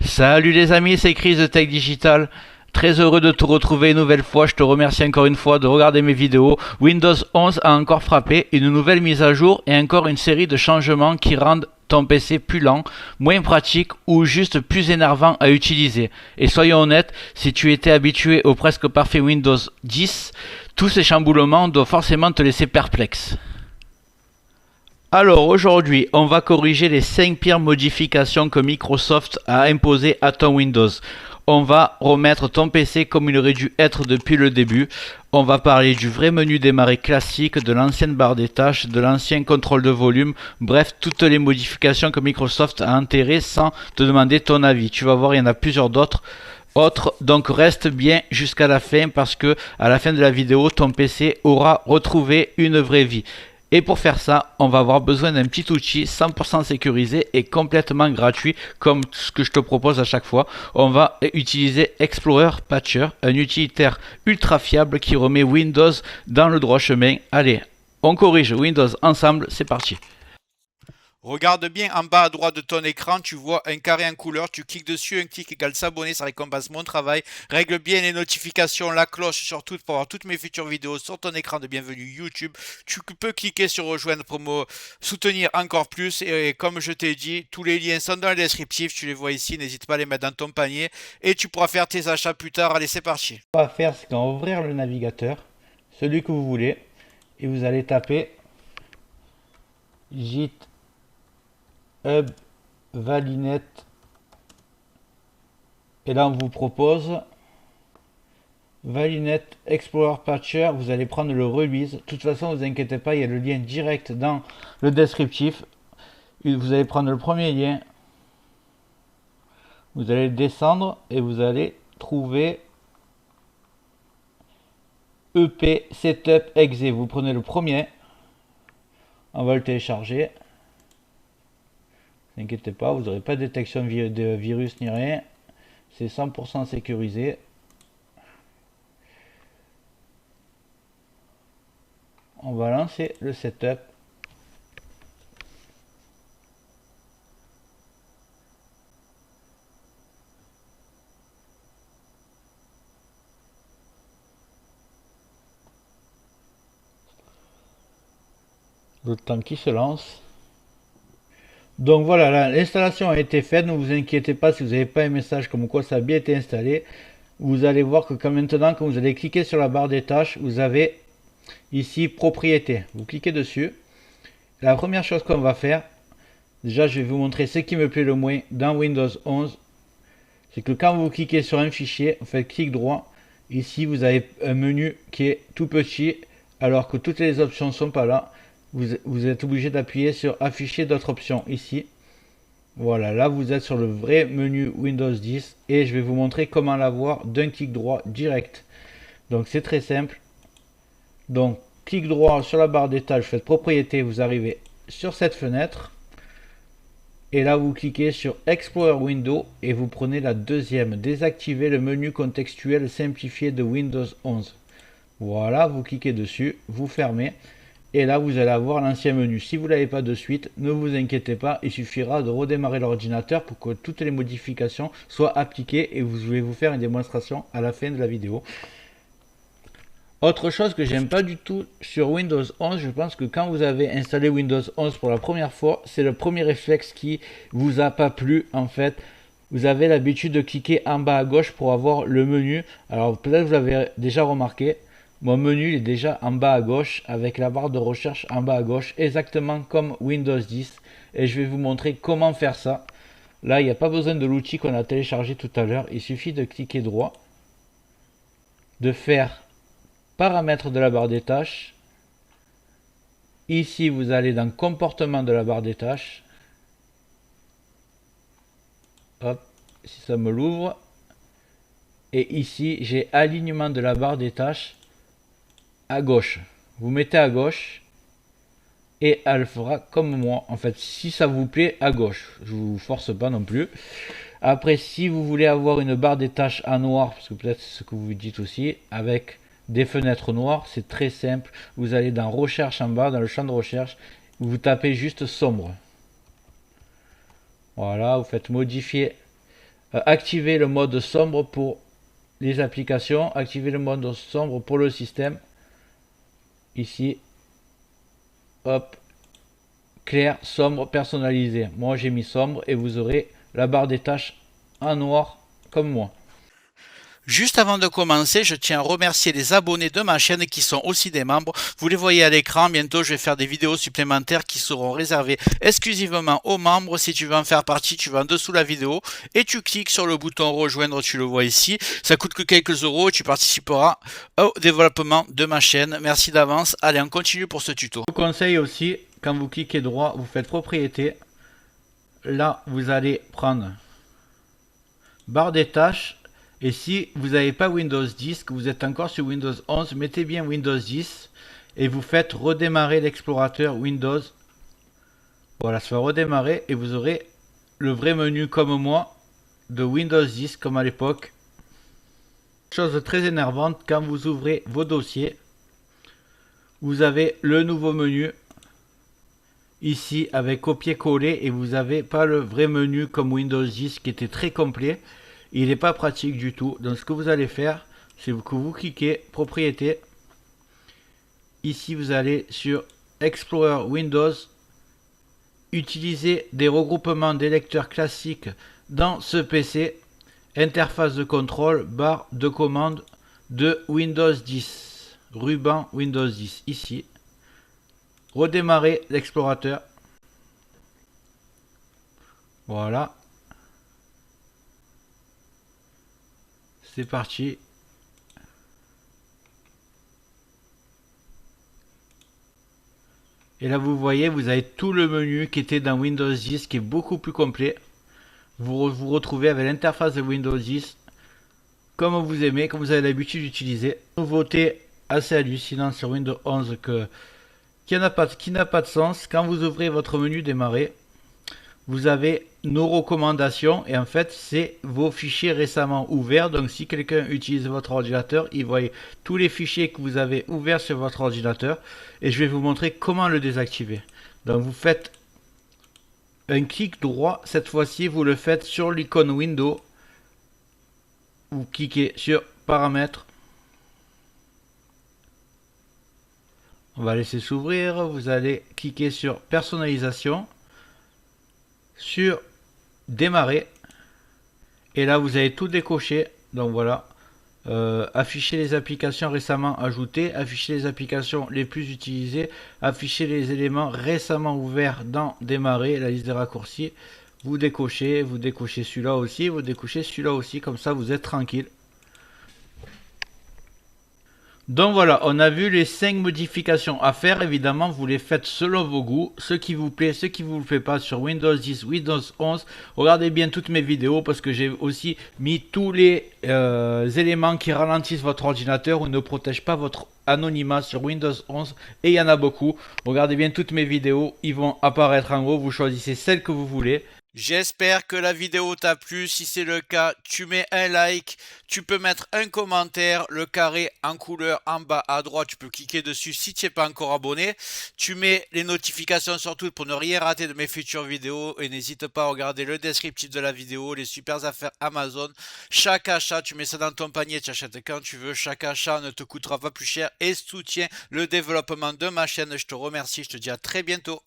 Salut les amis, c'est Chris de Tech Digital. Très heureux de te retrouver une nouvelle fois. Je te remercie encore une fois de regarder mes vidéos. Windows 11 a encore frappé, une nouvelle mise à jour et encore une série de changements qui rendent ton PC plus lent, moins pratique ou juste plus énervant à utiliser. Et soyons honnêtes, si tu étais habitué au presque parfait Windows 10, tous ces chamboulements doivent forcément te laisser perplexe. Alors aujourd'hui, on va corriger les 5 pires modifications que Microsoft a imposées à ton Windows. On va remettre ton PC comme il aurait dû être depuis le début. On va parler du vrai menu démarrer classique, de l'ancienne barre des tâches, de l'ancien contrôle de volume, bref, toutes les modifications que Microsoft a enterrées sans te demander ton avis. Tu vas voir, il y en a plusieurs d'autres. Donc reste bien jusqu'à la fin parce que à la fin de la vidéo, ton PC aura retrouvé une vraie vie. Et pour faire ça, on va avoir besoin d'un petit outil 100% sécurisé et complètement gratuit, comme ce que je te propose à chaque fois. On va utiliser Explorer Patcher, un utilitaire ultra fiable qui remet Windows dans le droit chemin. Allez, on corrige Windows ensemble, c'est parti. Regarde bien en bas à droite de ton écran, tu vois un carré en couleur, tu cliques dessus, un clic égale s'abonner, ça récompense mon travail. Règle bien les notifications, la cloche surtout pour avoir toutes mes futures vidéos sur ton écran de bienvenue YouTube. Tu peux cliquer sur rejoindre pour me soutenir encore plus et comme je t'ai dit, tous les liens sont dans le descriptif, tu les vois ici, n'hésite pas à les mettre dans ton panier et tu pourras faire tes achats plus tard. Allez, c'est parti. Ce qu'on va faire, c'est qu'on va ouvrir le navigateur, celui que vous voulez, et vous allez taper git hub valinet et là on vous propose Valinet Explorer Patcher. Vous allez prendre le release. De toute façon, ne vous inquiétez pas, il y a le lien direct dans le descriptif. Vous allez prendre le premier lien, vous allez descendre et vous allez trouver EP Setup Exe. Vous prenez le premier, on va le télécharger. Ne vous inquiétez pas, vous n'aurez pas de détection de virus ni rien. C'est 100% sécurisé. On va lancer le setup. Le temps qui se lance. Donc voilà, l'installation a été faite. Ne vous inquiétez pas si vous n'avez pas un message comme quoi ça a bien été installé. Vous allez voir que maintenant, quand vous allez cliquer sur la barre des tâches, vous avez ici propriété. Vous cliquez dessus. La première chose qu'on va faire, déjà je vais vous montrer ce qui me plaît le moins dans Windows 11. C'est que quand vous cliquez sur un fichier, vous faites clic droit. Ici vous avez un menu qui est tout petit alors que toutes les options ne sont pas là. Vous êtes obligé d'appuyer sur afficher d'autres options ici. Voilà, là vous êtes sur le vrai menu Windows 10 et je vais vous montrer comment l'avoir d'un clic droit direct. Donc c'est très simple. Donc clic droit sur la barre des tâches, faites propriété, vous arrivez sur cette fenêtre. Et là vous cliquez sur Explorer Window et vous prenez la deuxième. Désactiver le menu contextuel simplifié de Windows 11. Voilà, vous cliquez dessus, vous fermez. Et là, vous allez avoir l'ancien menu. Si vous ne l'avez pas de suite, ne vous inquiétez pas. Il suffira de redémarrer l'ordinateur pour que toutes les modifications soient appliquées. Et je vais vous faire une démonstration à la fin de la vidéo. Autre chose que j'aime pas du tout sur Windows 11, je pense que quand vous avez installé Windows 11 pour la première fois, c'est le premier réflexe qui vous a pas plu en fait. Vous avez l'habitude de cliquer en bas à gauche pour avoir le menu. Alors peut-être vous l'avez déjà remarqué. Mon menu il est déjà en bas à gauche avec la barre de recherche en bas à gauche, exactement comme Windows 10. Et je vais vous montrer comment faire ça. Là, il n'y a pas besoin de l'outil qu'on a téléchargé tout à l'heure. Il suffit de cliquer droit, de faire paramètres de la barre des tâches. Ici, vous allez dans comportement de la barre des tâches. Hop, si ça me l'ouvre. Et ici, j'ai alignement de la barre des tâches. À gauche, vous mettez à gauche et elle fera comme moi en fait si ça vous plaît à gauche, je vous force pas non plus. Après si vous voulez avoir une barre des tâches en noir, parce que peut-être c'est ce que vous dites aussi, avec des fenêtres noires. C'est très simple. Vous allez dans recherche en bas, dans le champ de recherche, vous tapez juste sombre. Voilà, vous faites modifier, activer le mode sombre pour les applications, activer le mode sombre pour le système. Ici, hop, clair, sombre, personnalisé. Moi j'ai mis sombre et vous aurez la barre des tâches en noir comme moi. Juste avant de commencer, je tiens à remercier les abonnés de ma chaîne qui sont aussi des membres. Vous les voyez à l'écran. Bientôt, je vais faire des vidéos supplémentaires qui seront réservées exclusivement aux membres. Si tu veux en faire partie, tu vas en dessous de la vidéo et tu cliques sur le bouton rejoindre. Tu le vois ici. Ça coûte que quelques euros et tu participeras au développement de ma chaîne. Merci d'avance. Allez, on continue pour ce tuto. Je vous conseille aussi, quand vous cliquez droit, vous faites propriété. Là, vous allez prendre barre des tâches. Et si vous n'avez pas Windows 10, que vous êtes encore sur Windows 11, mettez bien Windows 10 et vous faites redémarrer l'explorateur Windows. Voilà, ça va redémarrer et vous aurez le vrai menu comme moi de Windows 10 comme à l'époque. Chose très énervante, quand vous ouvrez vos dossiers, vous avez le nouveau menu ici avec copier-coller et vous n'avez pas le vrai menu comme Windows 10 qui était très complet. Il n'est pas pratique du tout. Donc ce que vous allez faire, c'est que vous cliquez propriété. Ici vous allez sur Explorer Windows. Utiliser des regroupements des lecteurs classiques dans ce PC. Interface de contrôle, barre de commande de Windows 10. Ruban Windows 10 ici. Redémarrer l'explorateur. Voilà. C'est parti. Et là vous voyez, vous avez tout le menu qui était dans Windows 10 qui est beaucoup plus complet. Vous vous retrouvez avec l'interface de Windows 10 comme vous aimez, comme vous avez l'habitude d'utiliser. Nouveauté assez hallucinante sur Windows 11 qui n'a pas de sens. Quand vous ouvrez votre menu démarrer, vous avez nos recommandations et en fait c'est vos fichiers récemment ouverts. Donc si quelqu'un utilise votre ordinateur, il voit tous les fichiers que vous avez ouverts sur votre ordinateur et je vais vous montrer comment le désactiver. Donc vous faites un clic droit, cette fois-ci vous le faites sur l'icône Windows, vous cliquez sur paramètres, on va laisser s'ouvrir, vous allez cliquer sur personnalisation, sur démarrer et là vous avez tout décoché. Donc voilà, afficher les applications récemment ajoutées, afficher les applications les plus utilisées, afficher les éléments récemment ouverts dans démarrer, la liste des raccourcis. Vous décochez celui-là aussi, vous décochez celui-là aussi, comme ça vous êtes tranquille. Donc voilà, on a vu les 5 modifications à faire. Évidemment, vous les faites selon vos goûts. Ce qui vous plaît, ce qui ne vous plaît pas sur Windows 10, Windows 11. Regardez bien toutes mes vidéos parce que j'ai aussi mis tous les éléments qui ralentissent votre ordinateur ou ne protègent pas votre anonymat sur Windows 11. Et il y en a beaucoup. Regardez bien toutes mes vidéos. Ils vont apparaître en haut. Vous choisissez celle que vous voulez. J'espère que la vidéo t'a plu. Si c'est le cas, tu mets un like, tu peux mettre un commentaire, le carré en couleur en bas à droite, tu peux cliquer dessus si tu n'es pas encore abonné. Tu mets les notifications surtout pour ne rien rater de mes futures vidéos et n'hésite pas à regarder le descriptif de la vidéo, les super affaires Amazon. Chaque achat, tu mets ça dans ton panier, tu achètes quand tu veux. Chaque achat ne te coûtera pas plus cher et soutient le développement de ma chaîne. Je te remercie, je te dis à très bientôt.